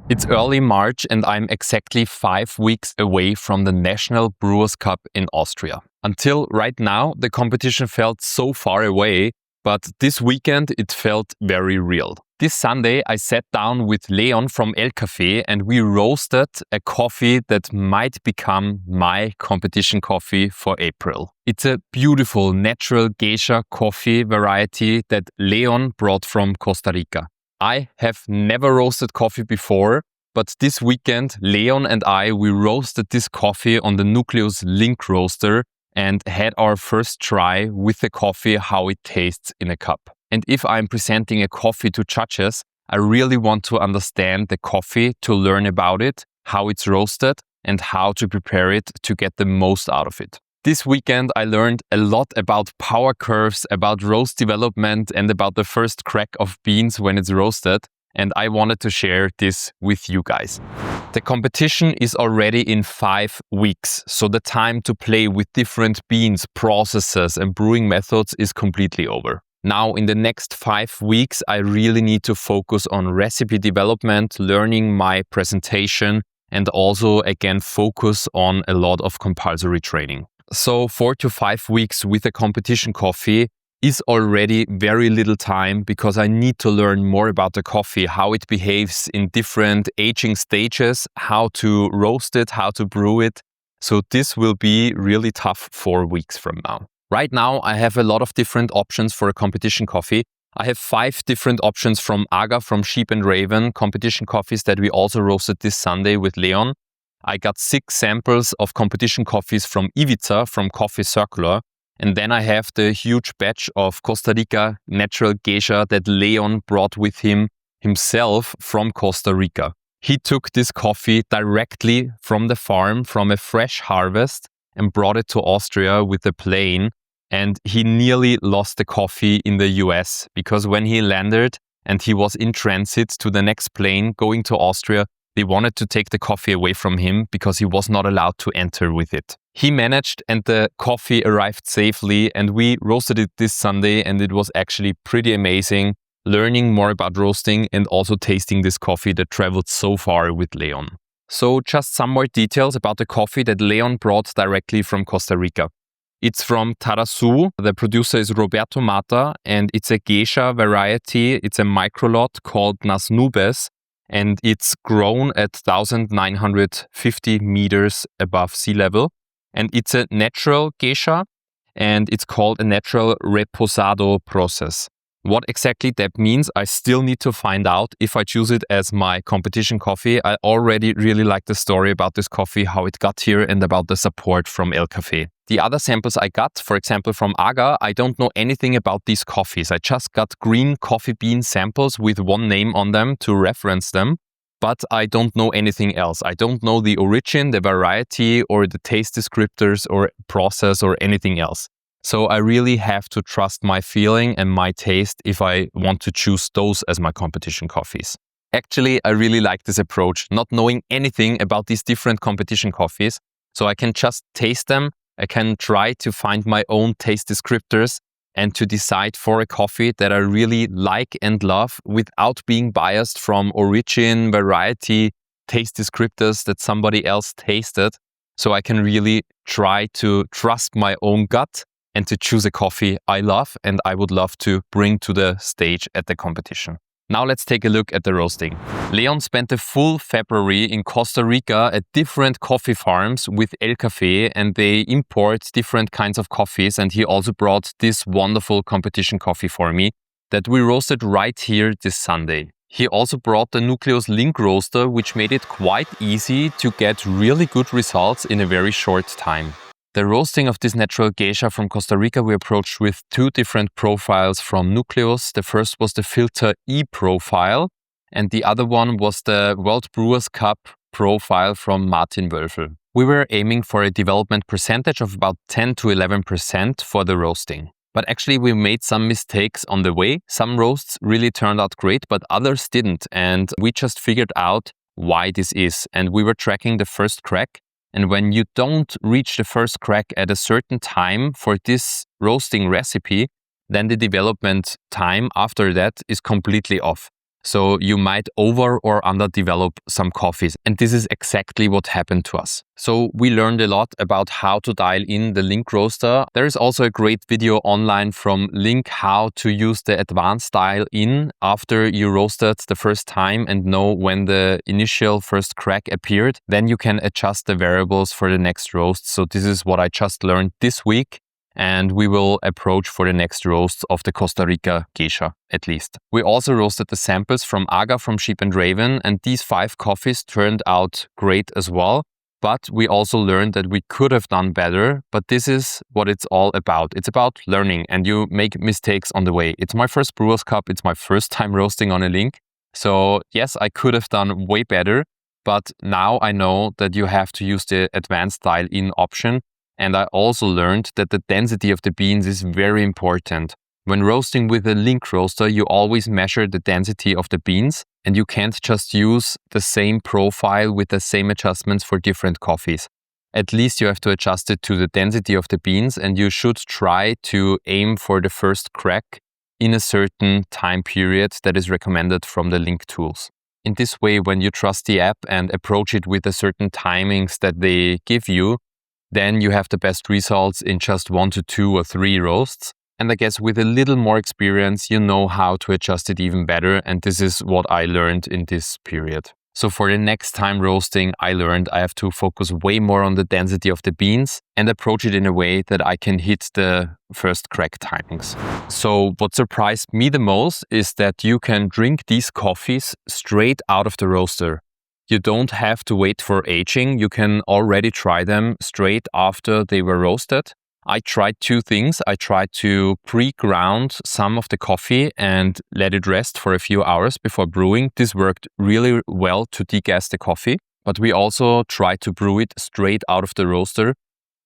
It's early March and I'm exactly 5 weeks away from the National Brewers Cup in Austria. Until right now, the competition felt so far away, but this weekend it felt very real. This Sunday, I sat down with Leon from Elkaffee and we roasted a coffee that might become my competition coffee for April. It's a beautiful Natural Geisha coffee variety that Leon brought from Costa Rica. I have never roasted coffee before, but this weekend, Leon and we roasted this coffee on the Nucleus Link roaster and had our first try with the coffee, how it tastes in a cup. And if I'm presenting a coffee to judges, I really want to understand the coffee, to learn about it, how it's roasted, and how to prepare it to get the most out of it. This weekend, I learned a lot about power curves, about roast development, and about the first crack of beans when it's roasted. And I wanted to share this with you guys. The competition is already in 5 weeks, so the time to play with different beans, processes, and brewing methods is completely over. Now, in the next 5 weeks, I really need to focus on recipe development, learning my presentation, and also, again, focus on a lot of compulsory training. So 4 to 5 weeks with a competition coffee is already very little time because I need to learn more about the coffee, how it behaves in different aging stages, how to roast it, how to brew it. So this will be really tough 4 weeks from now. Right now, I have a lot of different options for a competition coffee. I have 5 different options from Aga, from Sheep and Raven, competition coffees that we also roasted this Sunday with Leon. I got 6 samples of competition coffees from Ivica, from Coffee Circular. And then I have the huge batch of Costa Rica Natural Geisha that Leon brought with him himself from Costa Rica. He took this coffee directly from the farm, from a fresh harvest, and brought it to Austria with a plane. And he nearly lost the coffee in the US because when he landed and he was in transit to the next plane going to Austria, they wanted to take the coffee away from him because he was not allowed to enter with it. He managed and the coffee arrived safely and we roasted it this Sunday and it was actually pretty amazing learning more about roasting and also tasting this coffee that traveled so far with Leon. So just some more details about the coffee that Leon brought directly from Costa Rica. It's from Tarrazú. The producer is Roberto Mata and it's a geisha variety. It's a microlot called Las Nubes. And it's grown at 1,950 meters above sea level. And it's a natural geisha, and it's called a natural Reposado process. What exactly that means, I still need to find out if I choose it as my competition coffee. I already really like the story about this coffee, how it got here, and about the support from Elkaffee. The other samples I got, for example, from Aga, I don't know anything about these coffees. I just got green coffee bean samples with one name on them to reference them, but I don't know anything else. I don't know the origin, the variety, or the taste descriptors, or process, or anything else. So I really have to trust my feeling and my taste if I want to choose those as my competition coffees. Actually, I really like this approach, not knowing anything about these different competition coffees. So I can just taste them. I can try to find my own taste descriptors and to decide for a coffee that I really like and love without being biased from origin, variety, taste descriptors that somebody else tasted. So I can really try to trust my own gut and to choose a coffee I love and I would love to bring to the stage at the competition. Now let's take a look at the roasting. Leon spent a full February in Costa Rica at different coffee farms with Elkaffee and they import different kinds of coffees and he also brought this wonderful competition coffee for me that we roasted right here this Sunday. He also brought the Nucleus Link roaster which made it quite easy to get really good results in a very short time. The roasting of this natural geisha from Costa Rica we approached with 2 different profiles from Nucleus. The first was the Filter E profile and the other one was the World Brewers Cup profile from Martin Wölfl. We were aiming for a development percentage of about 10 to 11% for the roasting. But actually we made some mistakes on the way. Some roasts really turned out great, but others didn't. And we just figured out why this is. And we were tracking the first crack. And when you don't reach the first crack at a certain time for this roasting recipe, then the development time after that is completely off. So you might over or underdevelop some coffees. And this is exactly what happened to us. So we learned a lot about how to dial in the Link roaster. There is also a great video online from Link how to use the advanced dial in after you roasted the first time and know when the initial first crack appeared. Then you can adjust the variables for the next roast. So this is what I just learned this week. And we will approach for the next roasts of the Costa Rica Geisha, at least. We also roasted the samples from Aga, from Sheep and Raven, and these 5 coffees turned out great as well. But we also learned that we could have done better, but this is what it's all about. It's about learning, and you make mistakes on the way. It's my first Brewers Cup. It's my first time roasting on a Link. So yes, I could have done way better, but now I know that you have to use the advanced dial-in option. And I also learned that the density of the beans is very important. When roasting with a Link roaster, you always measure the density of the beans, and you can't just use the same profile with the same adjustments for different coffees. At least you have to adjust it to the density of the beans, and you should try to aim for the first crack in a certain time period that is recommended from the Link tools. In this way, when you trust the app and approach it with a certain timings that they give you, then you have the best results in just 1 to 2 or 3 roasts. And I guess with a little more experience, you know how to adjust it even better. And this is what I learned in this period. So for the next time roasting, I learned I have to focus way more on the density of the beans and approach it in a way that I can hit the first crack timings. So what surprised me the most is that you can drink these coffees straight out of the roaster. You don't have to wait for aging. You can already try them straight after they were roasted. I tried 2 things. I tried to pre-ground some of the coffee and let it rest for a few hours before brewing. This worked really well to degas the coffee. But we also tried to brew it straight out of the roaster.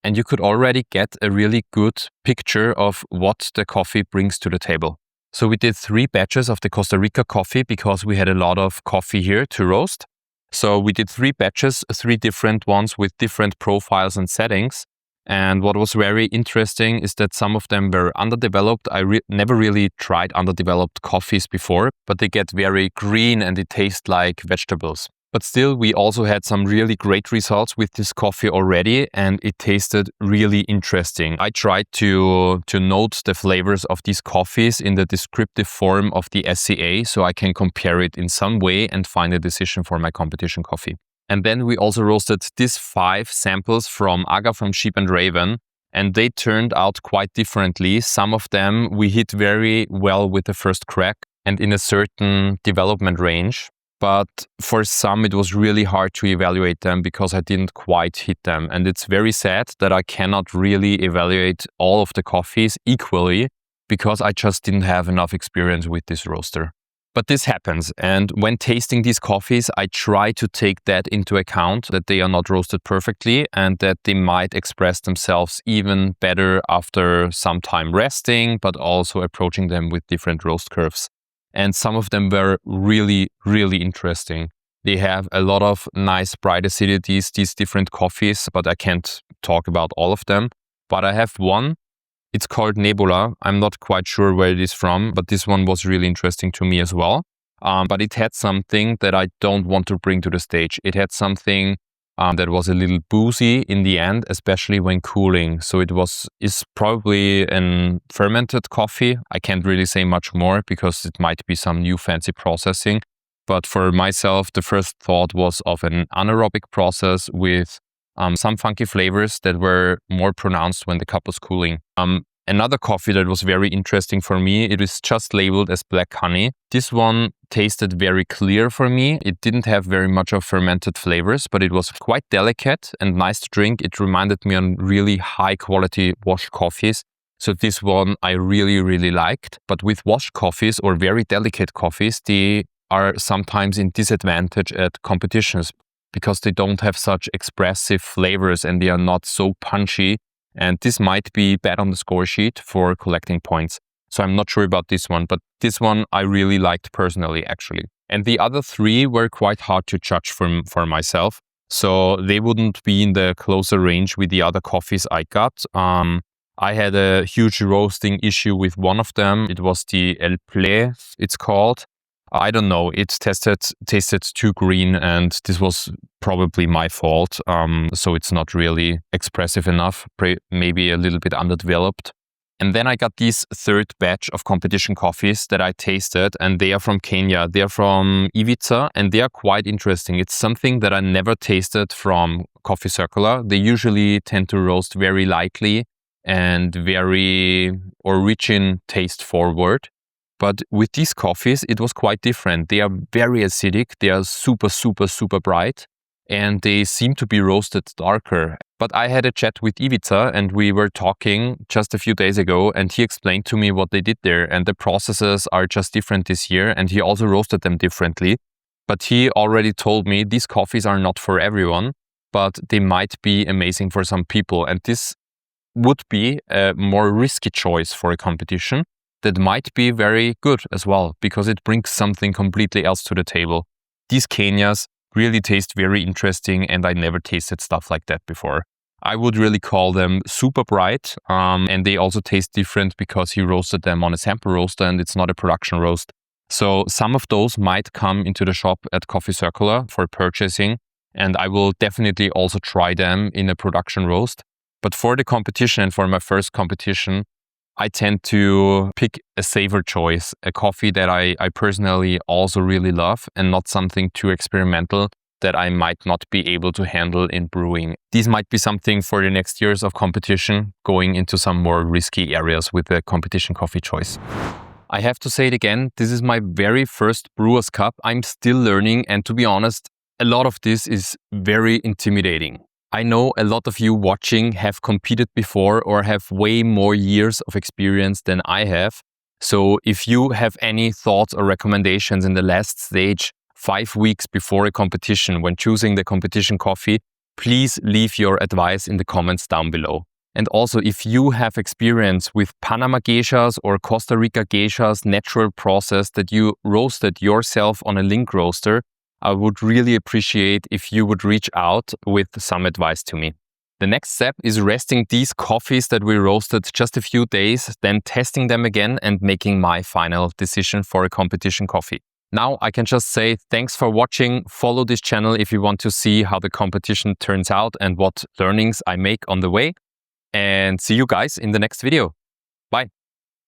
And you could already get a really good picture of what the coffee brings to the table. So we did 3 batches of the Costa Rica coffee because we had a lot of coffee here to roast. So we did 3 batches, 3 different ones with different profiles and settings. And what was very interesting is that some of them were underdeveloped. I never really tried underdeveloped coffees before, but they get very green and they taste like vegetables. But still, we also had some really great results with this coffee already, and it tasted really interesting. I tried to note the flavors of these coffees in the descriptive form of the SCA, so I can compare it in some way and find a decision for my competition coffee. And then we also roasted these 5 samples from Aga, from Sheep and Raven, and they turned out quite differently. Some of them we hit very well with the first crack and in a certain development range. But for some, it was really hard to evaluate them because I didn't quite hit them. And it's very sad that I cannot really evaluate all of the coffees equally because I just didn't have enough experience with this roaster. But this happens. And when tasting these coffees, I try to take that into account, that they are not roasted perfectly and that they might express themselves even better after some time resting, but also approaching them with different roast curves. And some of them were really, really interesting. They have a lot of nice bright acidities, these different coffees, but I can't talk about all of them. But I have one. It's called Nebula. I'm not quite sure where it is from, but this one was really interesting to me as well. But it had something that I don't want to bring to the stage. It had something that was a little boozy in the end, especially when cooling. So is probably a fermented coffee. I can't really say much more because it might be some new fancy processing. But for myself, the first thought was of an anaerobic process with some funky flavors that were more pronounced when the cup was cooling. Another coffee that was very interesting for me, it is just labeled as black honey. This one tasted very clear for me. It didn't have very much of fermented flavors, but it was quite delicate and nice to drink. It reminded me on really high quality washed coffees. So this one I really, really liked. But with washed coffees or very delicate coffees, they are sometimes in disadvantage at competitions because they don't have such expressive flavors and they are not so punchy. And this might be bad on the score sheet for collecting points. So I'm not sure about this one, but this one I really liked personally, actually. And the other 3 were quite hard to judge for myself. So they wouldn't be in the closer range with the other coffees I got. I had a huge roasting issue with one of them. It was the El Ple, it's called. I don't know, it tasted too green, and this was probably my fault. So it's not really expressive enough, maybe a little bit underdeveloped. And then I got this third batch of competition coffees that I tasted, and they are from Kenya. They're from Ivica, and they are quite interesting. It's something that I never tasted from Coffee Circular. They usually tend to roast very lightly and very origin taste forward. But with these coffees, it was quite different. They are very acidic. They are super, super, super bright, and they seem to be roasted darker. But I had a chat with Ivica, and we were talking just a few days ago, and he explained to me what they did there, and the processes are just different this year, and he also roasted them differently. But he already told me these coffees are not for everyone, but they might be amazing for some people, and this would be a more risky choice for a competition that might be very good as well, because it brings something completely else to the table. These Kenyas really taste very interesting, and I never tasted stuff like that before. I would really call them super bright, and they also taste different because he roasted them on a sample roaster and it's not a production roast. So some of those might come into the shop at Coffee Circular for purchasing, and I will definitely also try them in a production roast. But for the competition and for my first competition, I tend to pick a safer choice, a coffee that I personally also really love, and not something too experimental that I might not be able to handle in brewing. These might be something for the next years of competition, going into some more risky areas with the competition coffee choice. I have to say it again, this is my very first Brewers Cup. I'm still learning, and to be honest, a lot of this is very intimidating. I know a lot of you watching have competed before or have way more years of experience than I have. So if you have any thoughts or recommendations in the last stage, 5 weeks before a competition, when choosing the competition coffee, please leave your advice in the comments down below. And also, if you have experience with Panama geishas or Costa Rica geishas, natural process that you roasted yourself on a link roaster, I would really appreciate if you would reach out with some advice to me. The next step is resting these coffees that we roasted just a few days, then testing them again and making my final decision for a competition coffee. Now I can just say thanks for watching. Follow this channel if you want to see how the competition turns out and what learnings I make on the way. And see you guys in the next video. Bye.